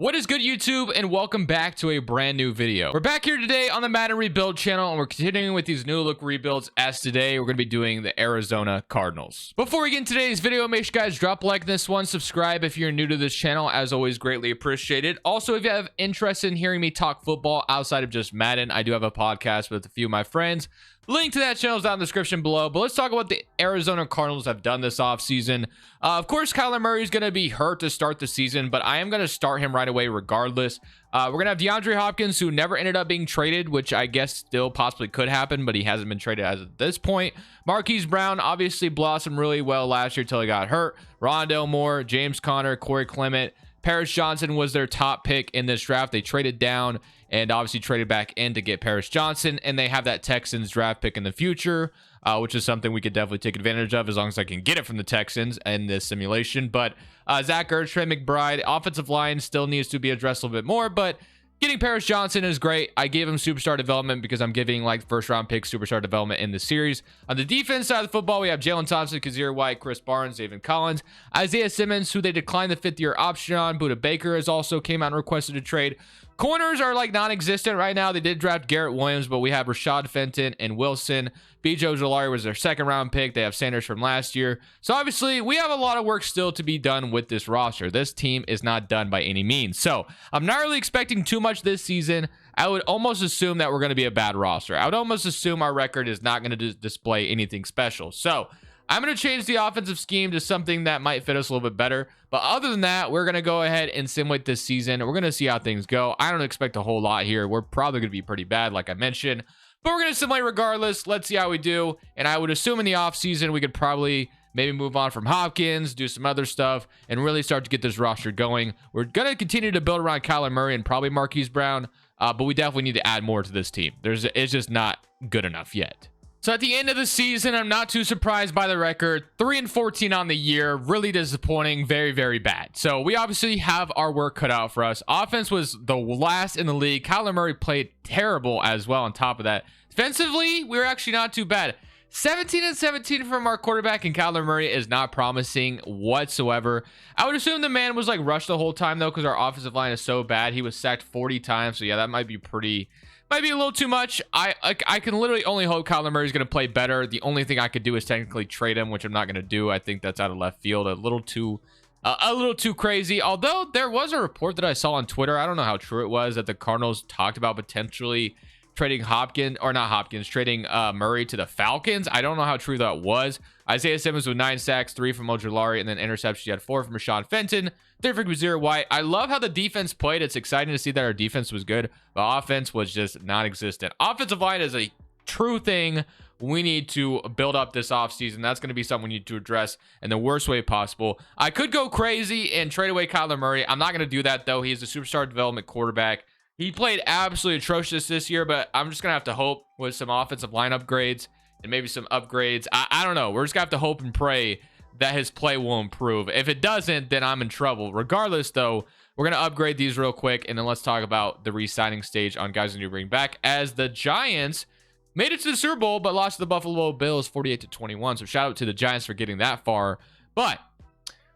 What is good, YouTube, and welcome back to a brand new video. We're back here today on the Madden rebuild channel, and we're continuing with these new look rebuilds. As today we're going to be doing the Arizona Cardinals. Before we get into today's video, make sure you guys drop a like this one, subscribe if you're new to this channel, as always, greatly appreciated. Also, if you have interest in hearing me talk football outside of just Madden, I do have a podcast with a few of my friends. Link to that channel is down in the description below. But let's talk about what the Arizona Cardinals have done this offseason. Of course, Kyler Murray is going to be hurt to start the season, but I am going to start him right away regardless. We're going to have DeAndre Hopkins, who never ended up being traded, which I guess still possibly could happen, but he hasn't been traded as of this point. Marquise Brown obviously blossomed really well last year until he got hurt. Rondale Moore, James Conner, Corey Clement. Paris Johnson was their top pick in this draft. They traded down and obviously traded back in to get Paris Johnson, and they have that Texans draft pick in the future, which is something we could definitely take advantage of as long as I can get it from the Texans in this simulation. But Zach Ertz, Trey McBride, offensive line still needs to be addressed a little bit more, but getting Paris Johnson is great. I gave him superstar development because I'm giving like first round pick superstar development in the series. On the defense side of the football, we have Jalen Thompson, Kazir White, Chris Barnes, David Collins, Isaiah Simmons, who they declined the 5th-year option on. Buda Baker has also came out and requested a trade. Corners are like non-existent right now. They did draft Garrett Williams, but we have Rashad Fenton and Wilson. B.J. Ojolari was their 2nd-round pick. They have Sanders from last year. So obviously, we have a lot of work still to be done with this roster. This team is not done by any means. So I'm not really expecting too much this season. I would almost assume that we're going to be a bad roster. I would almost assume our record is not going to display anything special. So I'm going to change the offensive scheme to something that might fit us a little bit better. But other than that, we're going to go ahead and simulate this season. We're going to see how things go. I don't expect a whole lot here. We're probably going to be pretty bad, like I mentioned. But we're going to simulate regardless. Let's see how we do. And I would assume in the offseason, we could probably maybe move on from Hopkins, do some other stuff, and really start to get this roster going. We're going to continue to build around Kyler Murray and probably Marquise Brown. But we definitely need to add more to this team. It's just not good enough yet. So at the end of the season, I'm not too surprised by the record. 3-14 on the year. Really disappointing. Very, very bad. So we obviously have our work cut out for us. Offense was the last in the league. Kyler Murray played terrible as well on top of that. Defensively, we were actually not too bad. 17-17 from our quarterback, and Kyler Murray is not promising whatsoever. I would assume the man was like rushed the whole time, though, because our offensive line is so bad. He was sacked 40 times. So yeah, that might be a little too much. I can literally only hope Kyler Murray is going to play better. The only thing I could do is technically trade him, which I'm not going to do. I think that's out of left field, a little too crazy. Although there was a report that I saw on Twitter, I don't know how true it was, that the Cardinals talked about potentially trading trading Murray to the Falcons. I don't know how true that was. Isaiah Simmons with 9 sacks, 3 from Ojolari, and then interceptions. He had 4 from Rashad Fenton, 3 from Kazir White. I love how the defense played. It's exciting to see that our defense was good, but offense was just non-existent. Offensive line is a true thing we need to build up this offseason. That's going to be something we need to address in the worst way possible. I could go crazy and trade away Kyler Murray. I'm not going to do that, though. He's a superstar development quarterback. He played absolutely atrocious this year, but I'm just going to have to hope with some offensive line upgrades and maybe some upgrades. I don't know. We're just going to have to hope and pray that his play will improve. If it doesn't, then I'm in trouble. Regardless, though, we're going to upgrade these real quick, and then let's talk about the re-signing stage on guys we need to bring back, as the Giants made it to the Super Bowl but lost to the Buffalo Bills 48-21. So shout out to the Giants for getting that far. But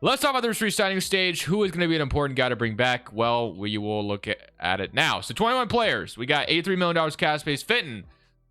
let's talk about this re-signing stage. Who is going to be an important guy to bring back? Well, we will look at it now. So 21 players. We got $83 million cap space. Fenton.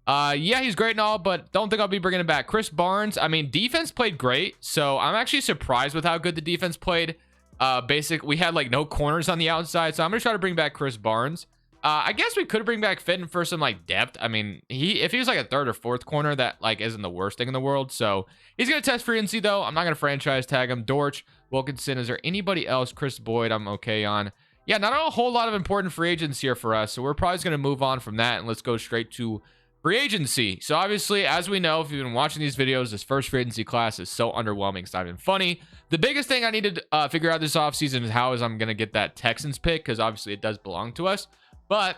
Yeah, he's great and all, but don't think I'll be bringing him back. Chris Barnes. I mean, defense played great. So I'm actually surprised with how good the defense played. We had like no corners on the outside. So I'm going to try to bring back Chris Barnes. I guess we could bring back Fenton for some like depth. I mean, if he was like a 3rd or 4th corner, that like isn't the worst thing in the world. So he's going to test free agency, though. I'm not going to franchise tag him. Dortch, Wilkinson. Is there anybody else? Chris Boyd, I'm okay on. Yeah, not a whole lot of important free agents here for us. So we're probably going to move on from that, and let's go straight to free agency. So obviously, as we know, if you've been watching these videos, this first free agency class is so underwhelming. It's not even funny. The biggest thing I need to figure out this offseason is how I'm going to get that Texans pick, because obviously it does belong to us. But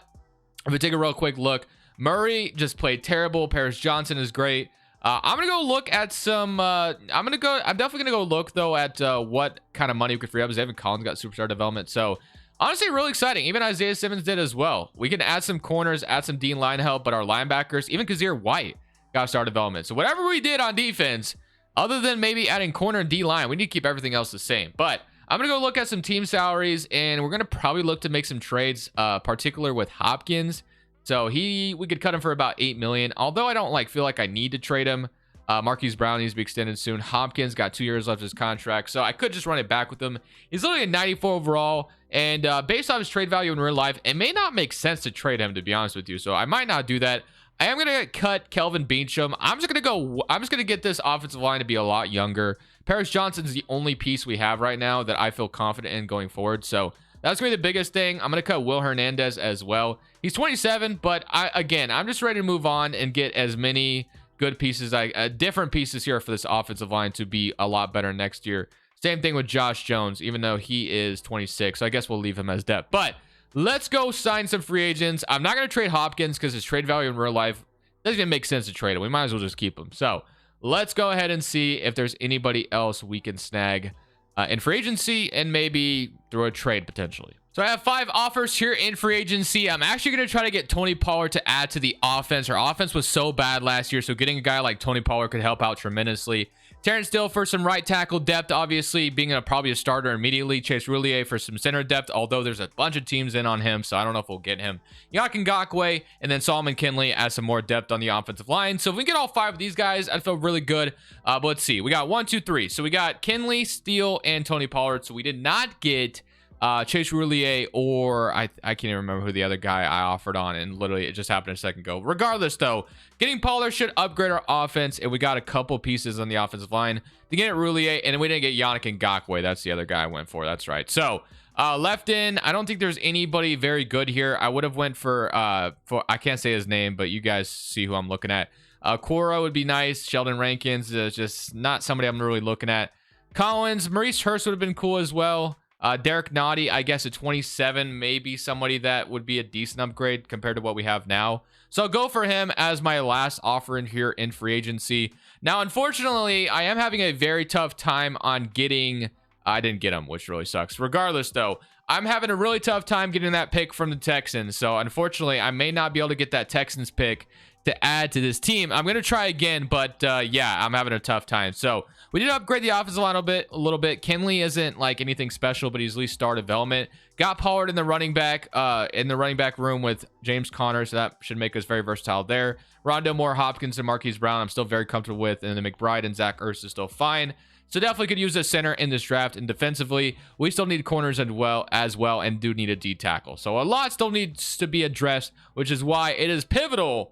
if we take a real quick look, Murray just played terrible. Paris Johnson is great. I'm gonna go look at some. I'm definitely gonna go look though at what kind of money we could free up. As David Collins got superstar development, so honestly, really exciting. Even Isaiah Simmons did as well. We can add some corners, add some D line help, but our linebackers, even Kazir White, got star development. So whatever we did on defense, other than maybe adding corner and D line, we need to keep everything else the same. But I'm gonna go look at some team salaries, and we're gonna probably look to make some trades, particular with Hopkins. So we could cut him for about 8 million, although I don't feel like I need to trade him. Marquise Brown needs to be extended soon. Hopkins got 2 years left of his contract, so I could just run it back with him. He's literally a 94 overall, and based off his trade value in real life, it may not make sense to trade him, to be honest with you. So I might not do that. I am gonna cut Kelvin Beachum. I'm just gonna get this offensive line to be a lot younger. Paris Johnson's the only piece we have right now that I feel confident in going forward. So that's gonna be the biggest thing. I'm gonna cut Will Hernandez as well. He's 27, but I'm just ready to move on and get as many good pieces, different pieces here for this offensive line to be a lot better next year. Same thing with Josh Jones, even though he is 26. So I guess we'll leave him as depth. But let's go sign some free agents. I'm not going to trade Hopkins because his trade value in real life doesn't even make sense to trade him. We might as well just keep him. So let's go ahead and see if there's anybody else we can snag in free agency and maybe through a trade potentially. So I have 5 offers here in free agency. I'm actually going to try to get Tony Pollard to add to the offense. Our offense was so bad last year, so getting a guy like Tony Pollard could help out tremendously. Terrence Steele for some right tackle depth, obviously being probably a starter immediately. Chase Roulier for some center depth, although there's a bunch of teams in on him, so I don't know if we'll get him. Yakin Ngakwe, and then Solomon Kinley adds some more depth on the offensive line. So if we get all 5 of these guys, I'd feel really good. But let's see. We got 1, 2, 3. So we got Kinley, Steele, and Tony Pollard. So we did not get Chase Roulier, or I can't even remember who the other guy I offered on, and literally it just happened a second ago. Regardless though, getting Pollard should upgrade our offense, and we got a couple pieces on the offensive line to get Roulier, and we didn't get Yannick Ngakoue. That's the other guy I went for. That's right. So left in, I don't think there's anybody very good here. I would have went for I can't say his name, but you guys see who I'm looking at. Cora would be nice. Sheldon Rankins is just not somebody I'm really looking at. Collins, Maurice Hurst would have been cool as well. Derek Nottie, I guess at 27, maybe somebody that would be a decent upgrade compared to what we have now. So I'll go for him as my last offer in here in free agency. Now, unfortunately, I am having a very tough time on getting... I didn't get him, which really sucks. Regardless, though, I'm having a really tough time getting that pick from the Texans. So, unfortunately, I may not be able to get that Texans pick to add to this team. I'm going to try again, but yeah, I'm having a tough time. So we did upgrade the offensive line a little bit. Kinley isn't like anything special, but he's at least star development. Got Pollard in the running back room with James Conner, so that should make us very versatile there. Rondo Moore, Hopkins, and Marquise Brown I'm still very comfortable with, and then McBride and Zach Ertz is still fine. So definitely could use a center in this draft. And defensively, we still need corners as well, and do need a D tackle. So a lot still needs to be addressed, which is why it is pivotal,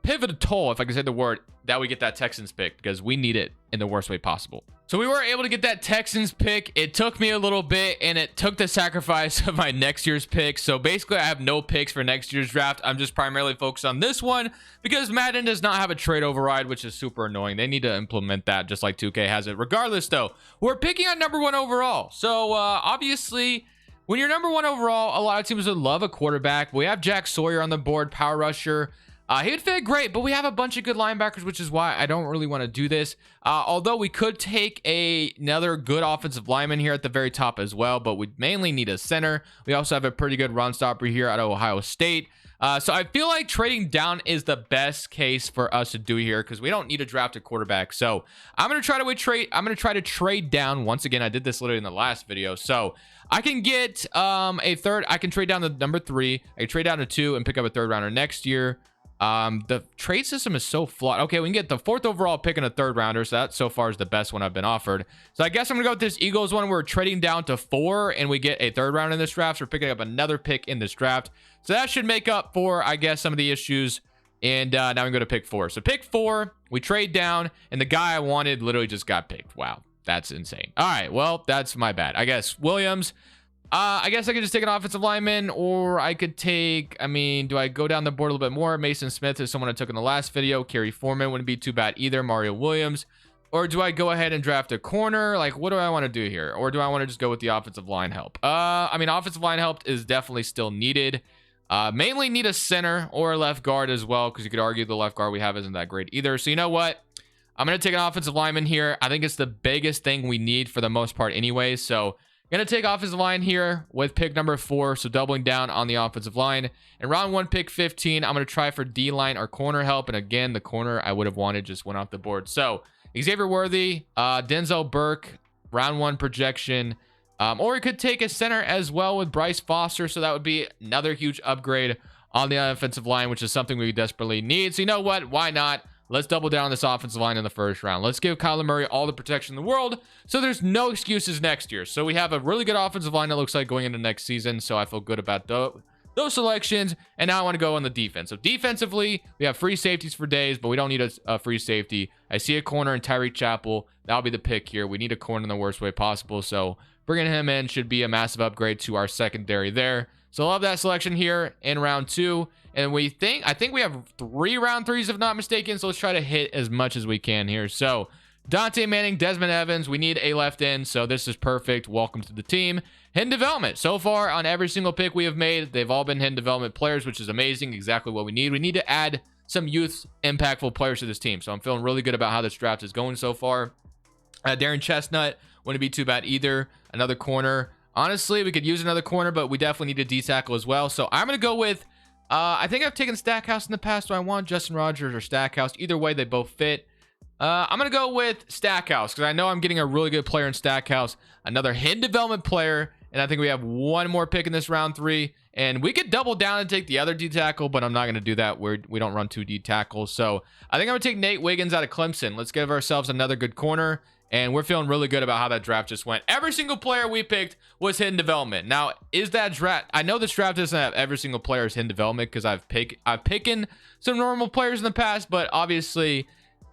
if I can say the word, that we get that Texans pick, because we need it in the worst way possible. So we were able to get that Texans pick. It took me a little bit, and it took the sacrifice of my next year's pick. So basically, I have no picks for next year's draft. I'm just primarily focused on this one because Madden does not have a trade override, which is super annoying. They need to implement that just like 2K has it. Regardless, though, we're picking on #1 overall. So obviously, when you're #1 overall, a lot of teams would love a quarterback. We have Jack Sawyer on the board, power rusher. He would fit great, but we have a bunch of good linebackers, which is why I don't really want to do this. Although we could take another good offensive lineman here at the very top as well, but we mainly need a center. We also have a pretty good run stopper here at Ohio State. So I feel like trading down is the best case for us to do here because we don't need to draft a quarterback. So I'm going to try to trade down. Once again, I did this literally in the last video. So I can get a third. I can trade down to #3. I can trade down to 2 and pick up a third rounder next year. The trade system is so flawed. Okay, we can get the 4th overall pick and a 3rd rounder, so that so far is the best one I've been offered. So I guess I'm gonna go with this Eagles one. We're trading down to 4 and we get a 3rd round in this draft, so we're picking up another pick in this draft. So that should make up for, I guess, some of the issues. And now we go to pick 4. So pick 4, we trade down, and the guy I wanted literally just got picked. Wow, that's insane. All right, well, that's my bad. I guess Williams. I guess I could just take an offensive lineman, or I could take, do I go down the board a little bit more? Mason Smith is someone I took in the last video. Kerry Foreman wouldn't be too bad either. Mario Williams. Or do I go ahead and draft a corner? Like, what do I want to do here? Or do I want to just go with the offensive line help? Offensive line help is definitely still needed. Mainly need a center or a left guard as well, because you could argue the left guard we have isn't that great either. So you know what? I'm going to take an offensive lineman here. I think it's the biggest thing we need for the most part anyway. So gonna take offensive line here with pick number 4, so doubling down on the offensive line. And round 1, pick 15, I'm gonna try for D-line or corner help. And again, the corner I would have wanted just went off the board. So Xavier Worthy, Denzel Burke, round 1 projection. Or we could take a center as well with Bryce Foster. So that would be another huge upgrade on the offensive line, which is something we desperately need. So you know what? Why not? Let's double down on this offensive line in the first round. Let's give Kyler Murray all the protection in the world, so there's no excuses next year. So we have a really good offensive line, it looks like, going into next season. So I feel good about those selections. And now I want to go on the defense. So defensively, we have free safeties for days, but we don't need a free safety. I see a corner in Tyreek Chappell. That'll be the pick here. We need a corner in the worst way possible. So bringing him in should be a massive upgrade to our secondary there. So love that selection here in round 2. And I think we have 3 round 3s, if not mistaken. So let's try to hit as much as we can here. So Dante Manning, Desmond Evans, we need a left end. So this is perfect. Welcome to the team. Hidden development. So far on every single pick we have made, they've all been hidden development players, which is amazing. Exactly what we need. We need to add some youth impactful players to this team. So I'm feeling really good about how this draft is going so far. Darren Chestnut wouldn't be too bad either. Another corner. Honestly, we could use another corner, but we definitely need a D tackle as well. So I'm going to go with, I think I've taken Stackhouse in the past. Do I want Justin Rogers or Stackhouse? Either way, they both fit. I'm going to go with Stackhouse because I know I'm getting a really good player in Stackhouse. Another hidden development player. And I think we have one more pick in this round 3. And we could double down and take the other D tackle, but I'm not going to do that. We don't run 2 D tackles. So I think I'm going to take Nate Wiggins out of Clemson. Let's give ourselves another good corner. And we're feeling really good about how that draft just went. Every single player we picked was hidden development. Now, is that draft? I know this draft doesn't have every single player's hidden development because I've picked some normal players in the past, but obviously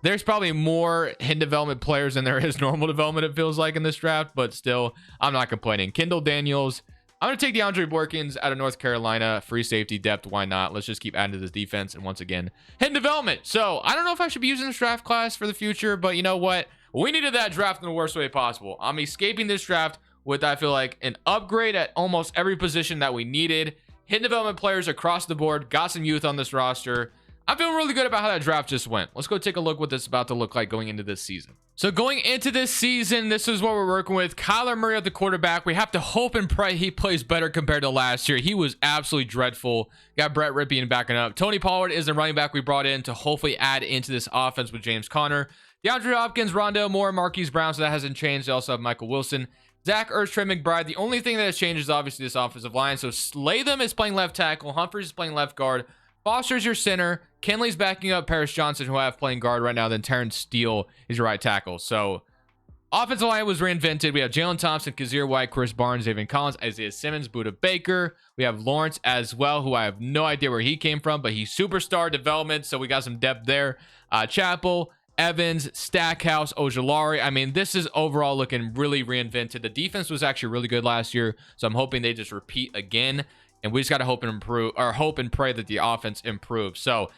there's probably more hidden development players than there is normal development, it feels like, in this draft. But still, I'm not complaining. Kendall Daniels. I'm going to take DeAndre Borkins out of North Carolina. Free safety depth. Why not? Let's just keep adding to this defense. And once again, hidden development. So I don't know if I should be using this draft class for the future, but you know what? We needed that draft in the worst way possible. I'm escaping this draft with, I feel like, an upgrade at almost every position that we needed. Hidden development players across the board. Got some youth on this roster. I'm feeling really good about how that draft just went. Let's go take a look what this is about to look like going into this season. So going into this season, this is what we're working with. Kyler Murray at the quarterback. We have to hope and pray he plays better compared to last year. He was absolutely dreadful. Got Brett Ripien backing up. Tony Pollard is the running back we brought in to hopefully add into this offense with James Conner. DeAndre Hopkins, Rondo Moore, Marquise Brown, so that hasn't changed. They also have Michael Wilson, Zach Ertz, Trey McBride. The only thing that has changed is obviously this offensive line. So Latham is playing left tackle. Humphries is playing left guard. Foster's your center. Kenley's backing up Paris Johnson, who I have playing guard right now. Then Terrence Steele is your right tackle. So offensive line was reinvented. We have Jalen Thompson, Kazir White, Chris Barnes, David Collins, Isaiah Simmons, Buda Baker. We have Lawrence as well, who I have no idea where he came from, but he's superstar development. So we got some depth there. Chappell, Evans, Stackhouse, Ojulari. I mean, this is overall looking really reinvented. The defense was actually really good last year, so I'm hoping they just repeat again. And we just got to hope and improve, or hope and pray that the offense improves. So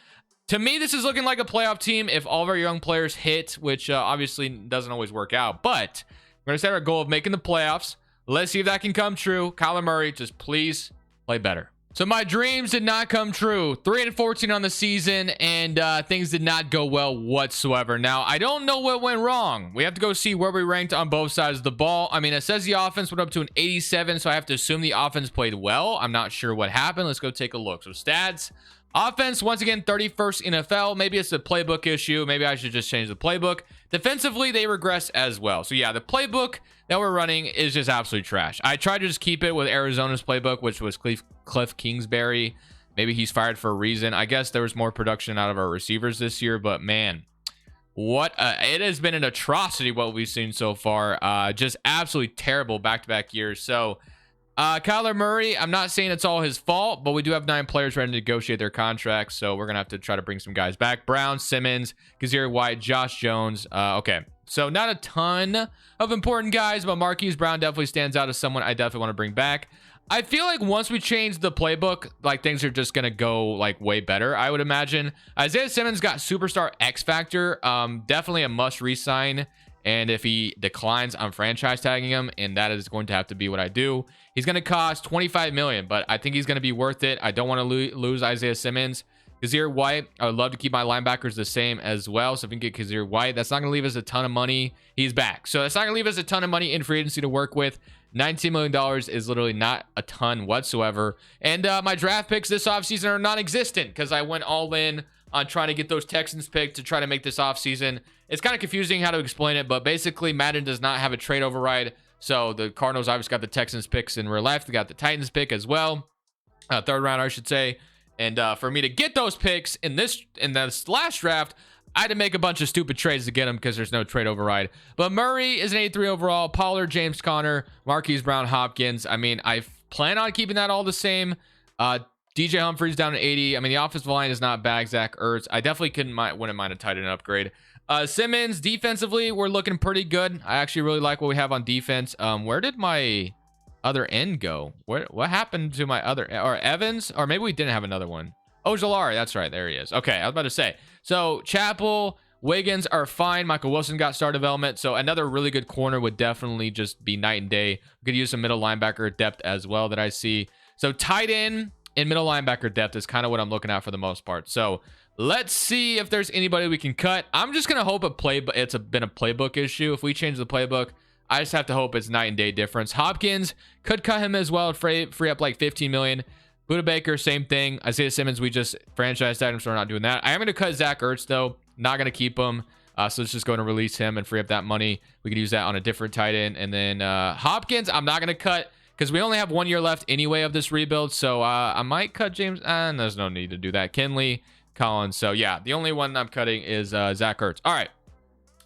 to me, this is looking like a playoff team if all of our young players hit, which obviously doesn't always work out. But we're going to set our goal of making the playoffs. Let's see if that can come true. Kyler Murray, just please play better. So my dreams did not come true. 3-14 on the season, and things did not go well whatsoever. Now, I don't know what went wrong. We have to go see where we ranked on both sides of the ball. I mean, it says the offense went up to an 87, so I have to assume the offense played well. I'm not sure what happened. Let's go take a look. So stats. Offense, once again, 31st NFL. Maybe it's a playbook issue. Maybe I should just change the playbook. Defensively, they regress as well. So yeah, the playbook that we're running is just absolutely trash. I tried to just keep it with Arizona's playbook, which was Cliff Kingsbury. Maybe he's fired for a reason. I guess there was more production out of our receivers this year, but man, what it has been an atrocity what we've seen so far. Just absolutely terrible back-to-back years. So Kyler Murray, I'm not saying it's all his fault, but we do have 9 players ready to negotiate their contracts, so we're gonna have to try to bring some guys back. Brown, Simmons, Kazir White, Josh Jones. Okay, so not a ton of important guys, but Marquise Brown definitely stands out as someone I definitely want to bring back. I feel like once we change the playbook, like things are just gonna go like way better, I would imagine. Isaiah Simmons got superstar X factor. Definitely a must re-sign. And if he declines, I'm franchise tagging him, and that is going to have to be what I do. He's going to cost $25 million, but I think he's going to be worth it. I don't want to lose Isaiah Simmons. Kazir White, I would love to keep my linebackers the same as well. So if we can get Kazir White, that's not going to leave us a ton of money. He's back. So that's not going to leave us a ton of money in free agency to work with. $19 million is literally not a ton whatsoever. And my draft picks this offseason are non-existent because I went all in on trying to get those Texans picked to try to make this offseason. It's kind of confusing how to explain it, but basically Madden does not have a trade override. So the Cardinals obviously got the Texans picks in real life. They got the Titans pick as well. Third round, I should say. And for me to get those picks in this last draft, I had to make a bunch of stupid trades to get them because there's no trade override. But Murray is an 83 overall. Pollard, James Conner, Marquise Brown, Hopkins. I mean, I plan on keeping that all the same. DJ Humphries down to 80. I mean, the offensive line is not bad. Zach Ertz. I definitely wouldn't mind a tight end upgrade. Simmons, defensively, we're looking pretty good. I actually really like what we have on defense. Where did my other end go? What happened to my other, or Evans? Or maybe we didn't have another one. Oh, Jalari. That's right. There he is. Okay, I was about to say. So, Chappell, Wiggins are fine. Michael Wilson got star development. So, another really good corner would definitely just be night and day. We could use some middle linebacker depth as well that I see. So, tight end and middle linebacker depth is kind of what I'm looking at for the most part. So, let's see if there's anybody we can cut. I'm just going to hope it's been a playbook issue. If we change the playbook, I just have to hope it's night and day difference. Hopkins could cut him as well, free up like 15 million. Buda Baker, same thing. Isaiah Simmons, we just franchised him, so we're not doing that. I am going to cut Zach Ertz, though. Not going to keep him. So let's just go and release him and free up that money. We could use that on a different tight end. And then Hopkins, I'm not going to cut because we only have 1 year left anyway of this rebuild. So I might cut James. There's no need to do that. Kenley, Collins. So yeah, the only one I'm cutting is Zach Ertz. All right.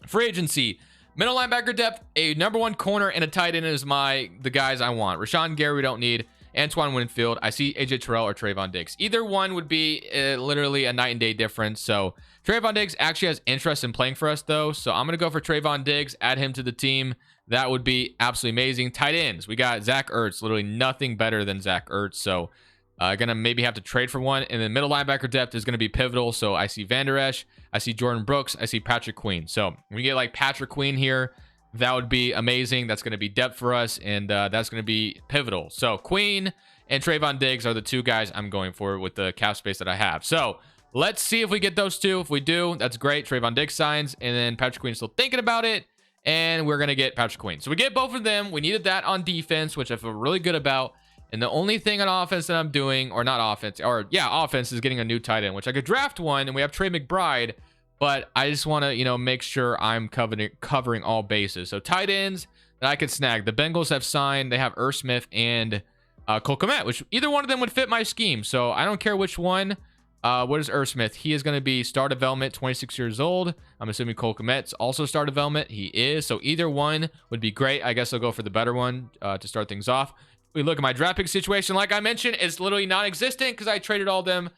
Free agency. Middle linebacker depth. A number 1 corner and a tight end is the guys I want. Rashawn Gary, we don't need. Antoine Winfield. I see AJ Terrell or Trayvon Diggs. Either one would be literally a night and day difference. So Trayvon Diggs actually has interest in playing for us, though. So I'm going to go for Trayvon Diggs, add him to the team. That would be absolutely amazing. Tight ends. We got Zach Ertz. Literally nothing better than Zach Ertz. So going to maybe have to trade for one. And then middle linebacker depth is going to be pivotal. So I see Van Der Esch. I see Jordan Brooks. I see Patrick Queen. So when we get like Patrick Queen here, that would be amazing. That's going to be depth for us, and that's going to be pivotal. So Queen and Trayvon Diggs are the 2 guys I'm going for with the cap space that I have. So let's see if we get those 2. If we do, that's great. Trayvon Diggs signs, and then Patrick Queen is still thinking about it, and we're going to get Patrick Queen. So we get both of them. We needed that on defense, which I feel really good about. And the only thing on offense that I'm doing, or not offense, or yeah, offense is getting a new tight end, which I could draft one, and we have Trey McBride. But I just want to, make sure I'm covering all bases. So tight ends that I could snag. The Bengals have signed. They have Irv Smith and Cole Kmet, which either one of them would fit my scheme. So I don't care which one. What is Irv Smith? He is going to be star development, 26 years old. I'm assuming Cole Kmet's also star development. He is. So either one would be great. I guess I'll go for the better one to start things off. We look at my draft pick situation. Like I mentioned, it's literally non-existent because I traded all them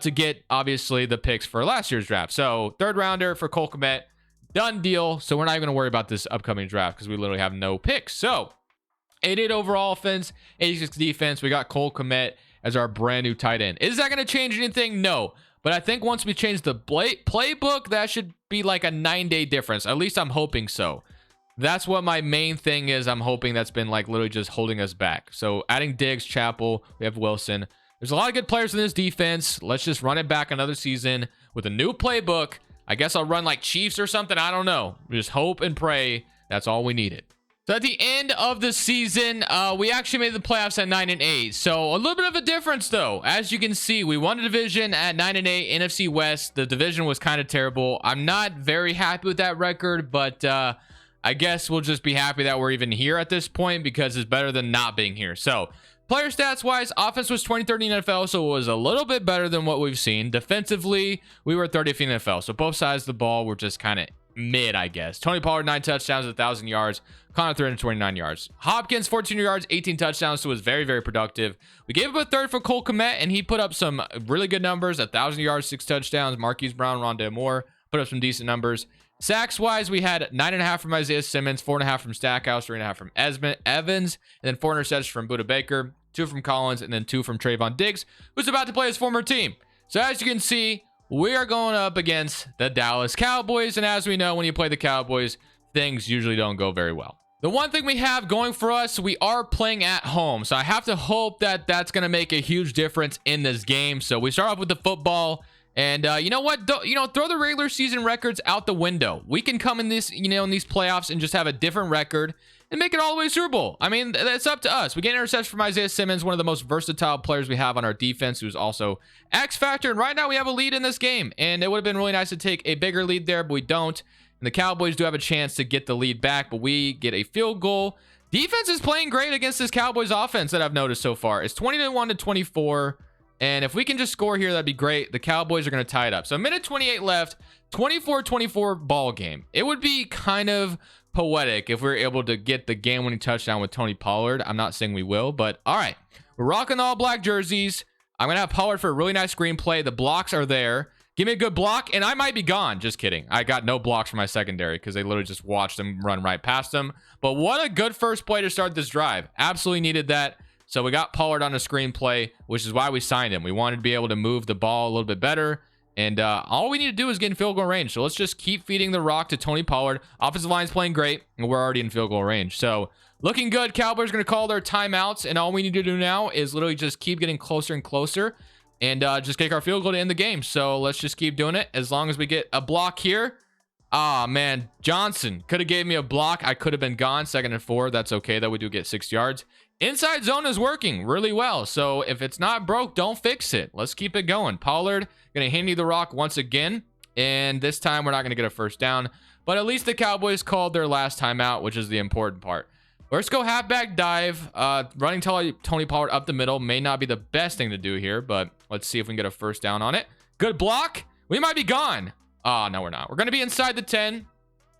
to get, obviously, the picks for last year's draft. So, third rounder for Cole Kmet. Done deal. So, we're not even going to worry about this upcoming draft because we literally have no picks. So, 88 overall offense, 86 defense. We got Cole Kmet as our brand new tight end. Is that going to change anything? No. But I think once we change the playbook, that should be like a 9-day difference. At least I'm hoping so. That's what my main thing is. I'm hoping that's been like literally just holding us back. So, adding Diggs, Chappell, we have Wilson. There's a lot of good players in this defense. Let's just run it back another season with a new playbook. I guess I'll run like Chiefs or something. I don't know. Just hope and pray. That's all we needed. So at the end of the season, we actually made the playoffs at 9-8. So a little bit of a difference, though. As you can see, we won the division at 9-8, NFC West. The division was kind of terrible. I'm not very happy with that record, but I guess we'll just be happy that we're even here at this point because it's better than not being here. So player stats wise, offense was 23rd in the NFL, so it was a little bit better than what we've seen. Defensively, we were 30th in the NFL, so both sides of the ball were just kind of mid, I guess. Tony Pollard, 9 touchdowns, 1,000 yards. Connor, 329 yards. Hopkins, 14 yards, 18 touchdowns, so it was very, very productive. We gave up a third for Cole Kmet, and he put up some really good numbers, 1,000 yards, 6 touchdowns. Marquise Brown, Rondale Moore put up some decent numbers. Sacks-wise, we had 9.5 from Isaiah Simmons, 4.5 from Stackhouse, 3.5 from Evans, and then 4 interceptions from Buda Baker, 2 from Collins, and then 2 from Trayvon Diggs, who's about to play his former team. So as you can see, we are going up against the Dallas Cowboys, and as we know, when you play the Cowboys, things usually don't go very well. The one thing we have going for us, we are playing at home, so I have to hope that that's going to make a huge difference in this game. So we start off with the football. And you know what? Throw the regular season records out the window. We can come in this, in these playoffs and just have a different record and make it all the way to Super Bowl. I mean, that's up to us. We get an interception from Isaiah Simmons, one of the most versatile players we have on our defense, who's also X factor. And right now we have a lead in this game, and it would have been really nice to take a bigger lead there, but we don't. And the Cowboys do have a chance to get the lead back, but we get a field goal Defense is playing great against this Cowboys offense that I've noticed so far. It's 21 to 24. And if we can just score here, that'd be great. The Cowboys are going to tie it up. So minute 28 left, 24-24 ball game. It would be kind of poetic if we were able to get the game-winning touchdown with Tony Pollard. I'm not saying we will, but all right. We're rocking the all black jerseys. I'm going to have Pollard for a really nice screenplay. The blocks are there. Give me a good block, and I might be gone. Just kidding. I got no blocks for my secondary because they literally just watched them run right past them. But what a good first play to start this drive. Absolutely needed that. So we got Pollard on a screenplay, which is why we signed him. We wanted to be able to move the ball a little bit better. And all we need to do is get in field goal range. So let's just keep feeding the rock to Tony Pollard. Offensive line's playing great, and we're already in field goal range. So looking good. Cowboys are going to call their timeouts, and all we need to do now is literally just keep getting closer and closer and just kick our field goal to end the game. So let's just keep doing it as long as we get a block here. Ah, man, Johnson could have gave me a block. I could have been gone. 2nd and 4. That's okay, though. We do get 6 yards. Inside zone is working really well. So if it's not broke, don't fix it. Let's keep it going. Pollard going to hand you the rock once again. And this time we're not going to get a first down. But at least the Cowboys called their last timeout, which is the important part. Let's go halfback dive. Running Tony Pollard up the middle may not be the best thing to do here, but let's see if we can get a first down on it. Good block. We might be gone. Oh, no, we're not. We're going to be inside the 10.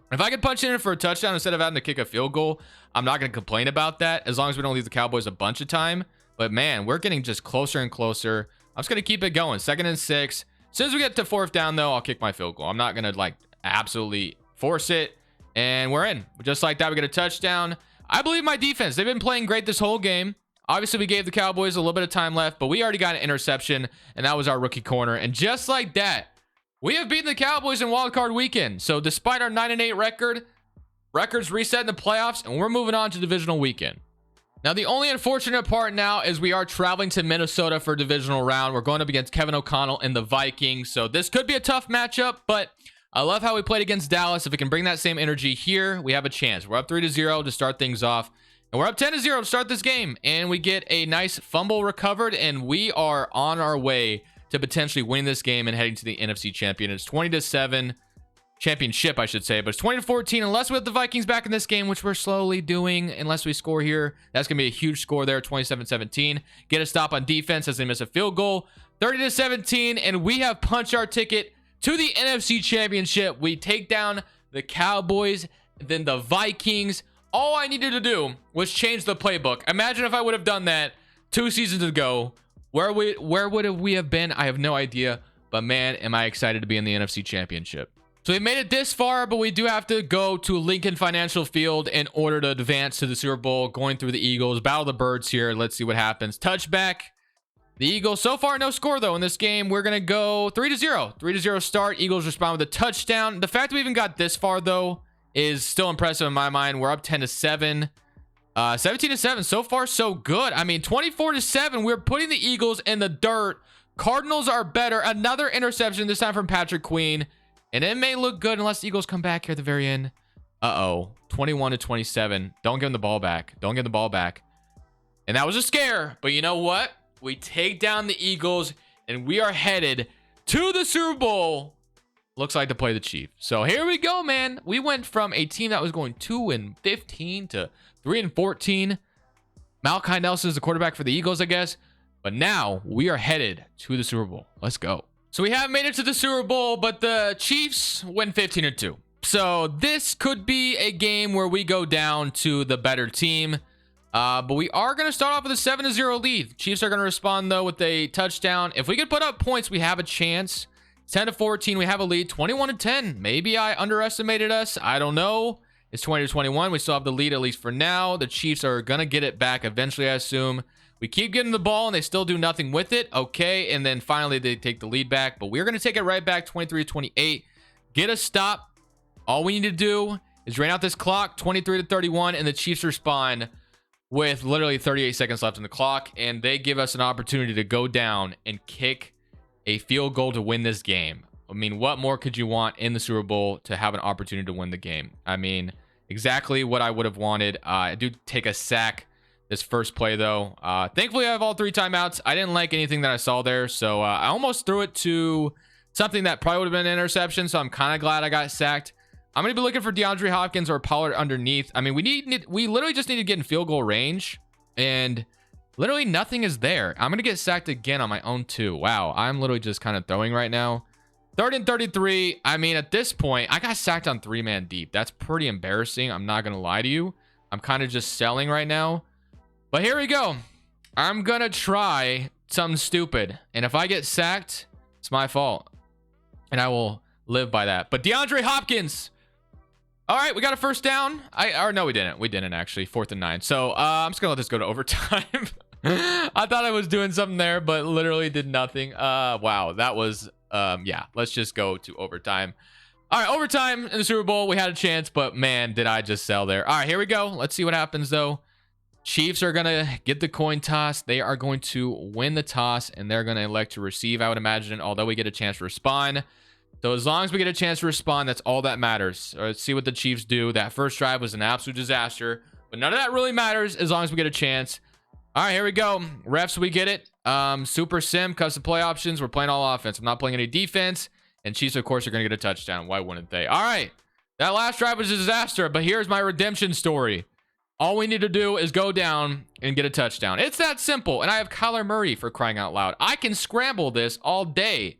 If I could punch in for a touchdown instead of having to kick a field goal, I'm not going to complain about that as long as we don't leave the Cowboys a bunch of time. But, man, we're getting just closer and closer. I'm just going to keep it going. 2nd and 6. As soon as we get to 4th down, though, I'll kick my field goal. I'm not going to, like, absolutely force it. And we're in. Just like that, we get a touchdown. I believe my defense. They've been playing great this whole game. Obviously, we gave the Cowboys a little bit of time left, but we already got an interception, and that was our rookie corner. And just like that, we have beaten the Cowboys in Wild Card Weekend. So despite our 9-8 record, records reset in the playoffs, and we're moving on to divisional weekend. Now, the only unfortunate part now is we are traveling to Minnesota for divisional round. We're going up against Kevin O'Connell and the Vikings. So this could be a tough matchup, but I love how we played against Dallas. If we can bring that same energy here, we have a chance. We're up 3-0 to start things off. And we're up 10-0 to start this game. And we get a nice fumble recovered, and we are on our way to potentially winning this game and heading to the NFC champion. It's 20-7 championship, I should say, but it's 20-14 unless we have the Vikings back in this game, which we're slowly doing. Unless we score here, that's gonna be a huge score there. 27-17. Get a stop on defense as they miss a field goal. 30-17, and we have punched our ticket to the NFC championship. We take down the Cowboys, then the Vikings. All I needed to do was change the playbook. Imagine if I would have done that 2 seasons ago. Where would we have been? I have no idea. But man, am I excited to be in the NFC Championship. So we made it this far, but we do have to go to Lincoln Financial Field in order to advance to the Super Bowl, going through the Eagles. Battle the Birds here. Let's see what happens. Touchback. The Eagles, so far, no score, though, in this game. We're going to go 3-0. 3-0 start. Eagles respond with a touchdown. The fact that we even got this far, though, is still impressive in my mind. We're up 10-7. 17-7. So far, so good. I mean, 24-7. We're putting the Eagles in the dirt. Cardinals are better. Another interception, this time from Patrick Queen. And it may look good unless the Eagles come back here at the very end. 21-27. Don't give them the ball back. Don't give them the ball back. And that was a scare. But you know what? We take down the Eagles, and we are headed to the Super Bowl. Looks like to play the Chiefs. So here we go, man. We went from a team that was going 2-15 to 3-14. Malachi Nelson is the quarterback for the Eagles, I guess. But now we are headed to the Super Bowl. Let's go. So we have made it to the Super Bowl, but the Chiefs win 15-2. So this could be a game where we go down to the better team. But we are going to start off with a 7-0 lead. Chiefs are going to respond, though, with a touchdown. If we could put up points, we have a chance. 10-14, we have a lead. 21-10. Maybe I underestimated us. I don't know. It's 20-21. We still have the lead, at least for now. The Chiefs are going to get it back eventually, I assume. We keep getting the ball, and they still do nothing with it. Okay, and then finally they take the lead back. But we're going to take it right back, 23-28. Get a stop. All we need to do is drain out this clock, 23-31, and the Chiefs respond with literally 38 seconds left on the clock, and they give us an opportunity to go down and kick a field goal to win this game. I mean, what more could you want in the Super Bowl to have an opportunity to win the game? I mean, exactly what I would have wanted. I do take a sack this first play, though. Thankfully, I have all 3 timeouts. I didn't like anything that I saw there, so I almost threw it to something that probably would have been an interception, so I'm kind of glad I got sacked. I'm going to be looking for DeAndre Hopkins or Pollard underneath. I mean, we literally just need to get in field goal range, and literally nothing is there. I'm going to get sacked again on my own too. Wow, I'm literally just kind of throwing right now. 3rd and 33. I mean, at this point, I got sacked on 3-man deep. That's pretty embarrassing. I'm not going to lie to you. I'm kind of just selling right now. But here we go. I'm going to try something stupid. And if I get sacked, it's my fault. And I will live by that. But DeAndre Hopkins. All right, we got a first down. Or no, we didn't. We didn't actually. 4th and 9. So I'm just going to let this go to overtime. I thought I was doing something there, but literally did nothing. Wow, that was... yeah, let's just go to overtime. All right, overtime in the Super Bowl. We had a chance, but man, did I just sell there. All right, here we go. Let's see what happens though. Chiefs are gonna get the coin toss. They are going to win the toss, and they're gonna elect to receive, I would imagine, although we get a chance to respond. So as long as we get a chance to respond, that's all that matters. Let's see what the Chiefs do. That first drive was an absolute disaster, but none of that really matters as long as we get a chance. All right, here we go. Refs, we get it. Super sim, custom play options. We're playing all offense. I'm not playing any defense. And Chiefs, of course, are going to get a touchdown. Why wouldn't they? All right. That last drive was a disaster, but here's my redemption story. All we need to do is go down and get a touchdown. It's that simple. And I have Kyler Murray, for crying out loud. I can scramble this all day.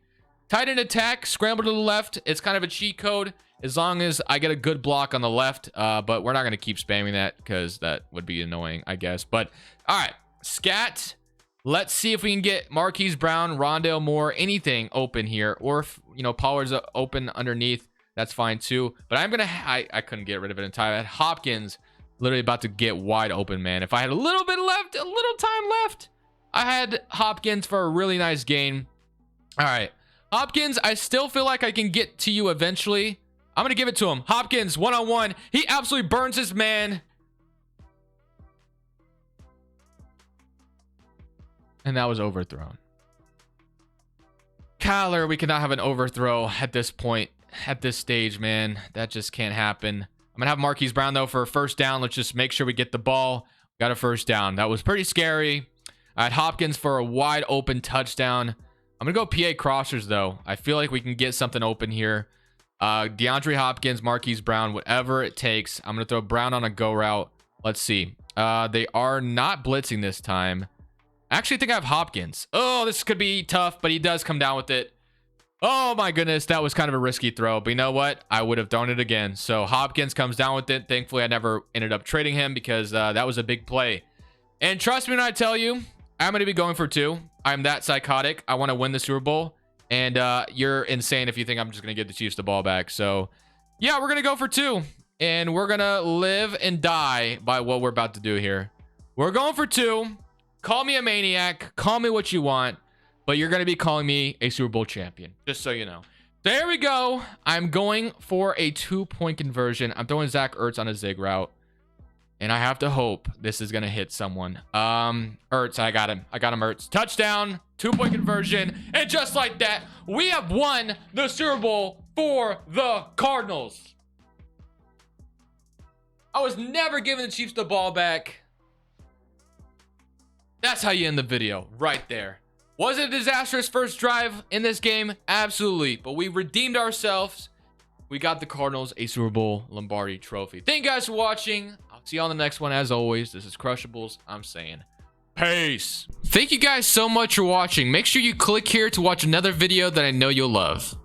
Tight end attack, scramble to the left. It's kind of a cheat code as long as I get a good block on the left. But we're not going to keep spamming that because that would be annoying, I guess. But all right. Scat. Let's see if we can get Marquise Brown, Rondale Moore, anything open here. Or if, you know, Pollard's open underneath, that's fine too. But I'm going to... I couldn't get rid of it in time. I had Hopkins literally about to get wide open, man. If I had a little bit left, a little time left, I had Hopkins for a really nice gain. All right. Hopkins, I still feel like I can get to you eventually. I'm going to give it to him. Hopkins, one-on-one. He absolutely burns his man. And that was overthrown. Kyler, we cannot have an overthrow at this point, at this stage, man. That just can't happen. I'm going to have Marquise Brown, though, for a first down. Let's just make sure we get the ball. Got a first down. That was pretty scary. I had Hopkins for a wide open touchdown. I'm going to go PA crossers, though. I feel like we can get something open here. DeAndre Hopkins, Marquise Brown, whatever it takes. I'm going to throw Brown on a go route. Let's see. They are not blitzing this time. I actually think I have Hopkins. Oh, this could be tough, but he does come down with it. Oh my goodness, that was kind of a risky throw, but you know what? I would have thrown it again. So Hopkins comes down with it. Thankfully, I never ended up trading him because that was a big play. And trust me when I tell you, I'm going to be going for 2. I'm that psychotic. I want to win the Super Bowl. And you're insane if you think I'm just going to give the Chiefs the ball back. So yeah, we're going to go for 2. And we're going to live and die by what we're about to do here. We're going for 2. Call me a maniac. Call me what you want. But you're going to be calling me a Super Bowl champion. Just so you know. There we go. I'm going for a 2-point conversion. I'm throwing Zach Ertz on a zig route. And I have to hope this is going to hit someone. Ertz, I got him. I got him, Ertz. Touchdown. 2-point conversion. And just like that, we have won the Super Bowl for the Cardinals. I was never giving the Chiefs the ball back. That's how you end the video, right there. Was it a disastrous first drive in this game? Absolutely. But we redeemed ourselves. We got the Cardinals a Super Bowl Lombardi trophy. Thank you guys for watching. I'll see you on the next one. As always, this is Crushables. I'm saying peace. Thank you guys so much for watching. Make sure you click here to watch another video that I know you'll love.